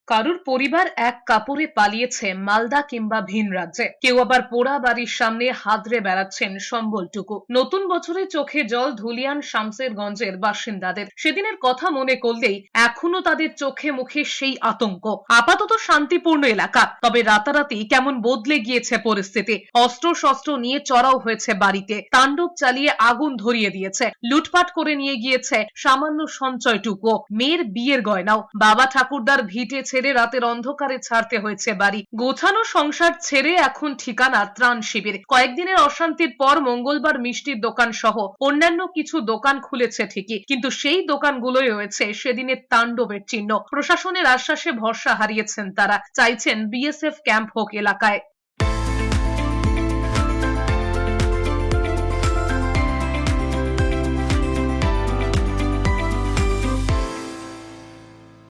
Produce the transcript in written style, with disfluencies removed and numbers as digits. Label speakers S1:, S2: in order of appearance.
S1: কারুর পরিবার এক কাপড়ে পালিয়েছে মালদা কিংবা ভিন রাজ্যে, কেউ আবার পোড়া বাড়ির সামনে হাতড়ে বেড়াচ্ছেন সম্বলটুকু। নতুন বছরে চোখে জল ধুলিয়ান শামসেরগঞ্জের বাসিন্দাদের। সেদিনের কথা মনে করলেই এখনো তাদের চোখে মুখে সেই আতঙ্ক। আপাতত শান্তিপূর্ণ এলাকা, তবে রাতারাতি কেমন বদলে গিয়েছে পরিস্থিতি। অস্ত্র শস্ত্র নিয়ে চড়াও হয়েছে বাড়িতে, তাণ্ডব চালিয়ে আগুন ধরিয়ে দিয়েছে, লুটপাট করে নিয়ে গিয়েছে সামান্য সঞ্চয়টুকু, মেয়ের বিয়ের গয়নাও। বাবা ঠাকুরদার ভিটে ছেড়ে রাতের অন্ধকারে ছাড়তে হয়েছে বাড়ি। গোছানো সংসার ছেড়ে এখন ঠিকানা ত্রাণ শিবির। কয়েকদিনের অশান্তির পর মঙ্গলবার মিষ্টির দোকান সহ অন্যান্য কিছু দোকান খুলেছে ঠিকই, কিন্তু সেই দোকানগুলোই রয়েছে সেদিনের তাণ্ডবের চিহ্ন। প্রশাসনের আশ্বাসে ভরসা হারিয়েছেন তারা, চাইছেন বিএসএফ ক্যাম্প হোক এলাকায়।